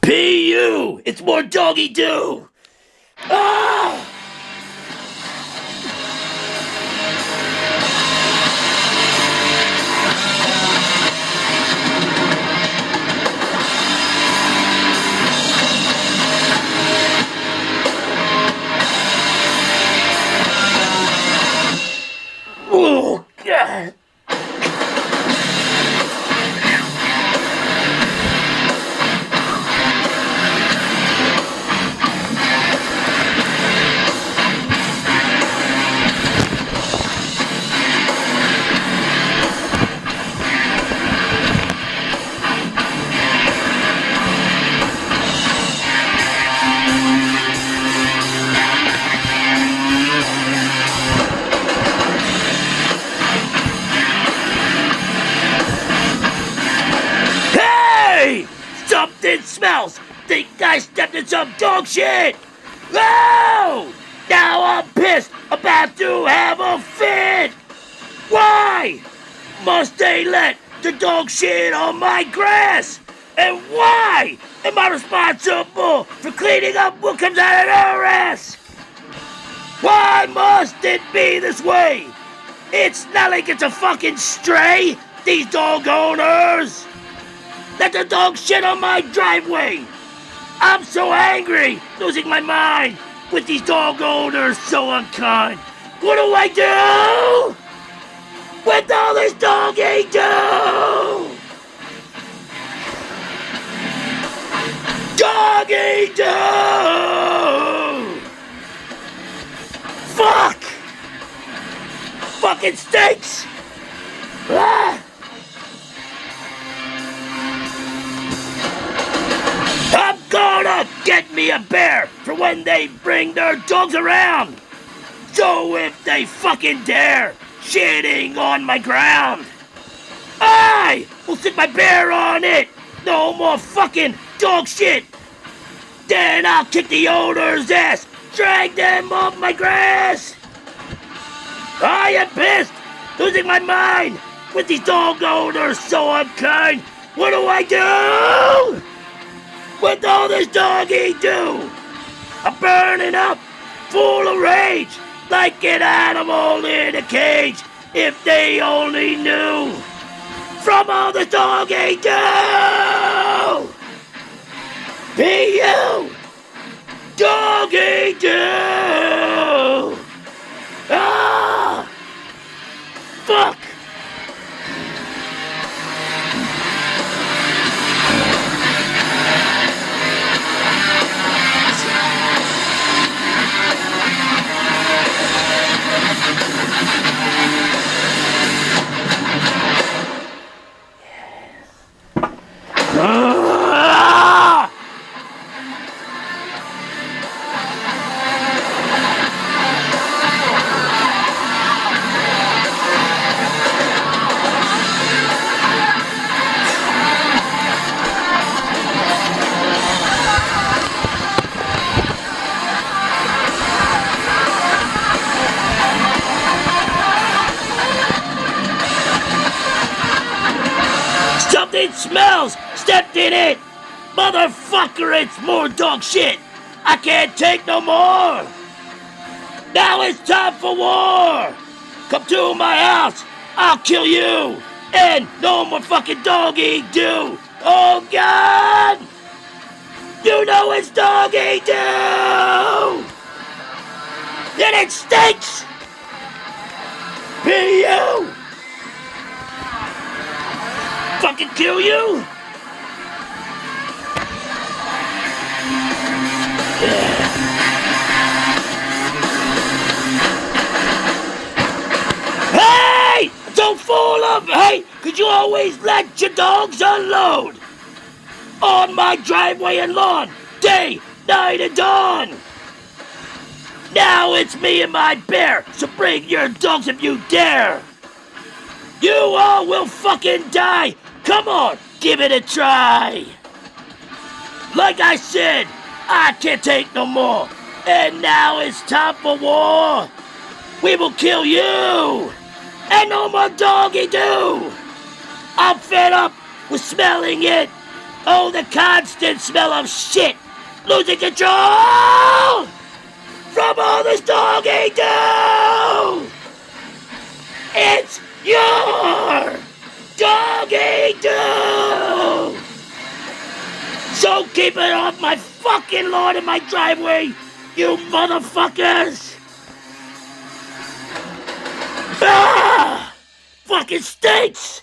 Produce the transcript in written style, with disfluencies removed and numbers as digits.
P.U. It's more doggy do. Ah! Oh, God. Hey! Something smells! Think I stepped in some dog shit! No! Now I'm pissed, about to have a fit! Why must they let the dog shit on my grass? And why am I responsible for cleaning up what comes out of their ass? Why must it be this way? It's not like it's a fucking stray, these dog owners! Let the dog shit on my driveway! I'm so angry, losing my mind, with these dog owners so unkind. What do I do? With all this doggy do? Doggy do! Fuck! Fucking stinks! Ah! I'm gonna get me a bear for when they bring their dogs around. So if they fucking dare shitting on my ground, I will stick my bear on it. No more fucking dog shit. Then I'll kick the owner's ass, drag them off my grass. I am pissed, losing my mind with these dog owners so unkind. What do I do? With all this doggy do? I'm burning up, full of rage, like an animal in a cage. If they only knew, from all this doggy do. P.U. Doggy do. Ah! Fuck! Ah! Something smells! Stepped in it! Motherfucker, it's more dog shit! I can't take no more! Now it's time for war! Come to my house! I'll kill you! And no more fucking doggy do! Oh God! You know it's doggy do! And it stinks! P.U. Fucking kill you? Hey! So full of hate, could you always let your dogs unload? On my driveway and lawn, day, night, and dawn. Now it's me and my bear, so bring your dogs if you dare. You all will fucking die. Come on, give it a try. Like I said, I can't take no more. And now it's time for war. We will kill you. And no more doggy do. I'm fed up with smelling it. Oh, the constant smell of shit! Losing control! From all this doggy do! It's your doggy do! So keep it off my fucking lawn in my driveway, you motherfuckers! Ah! Fucking stinks!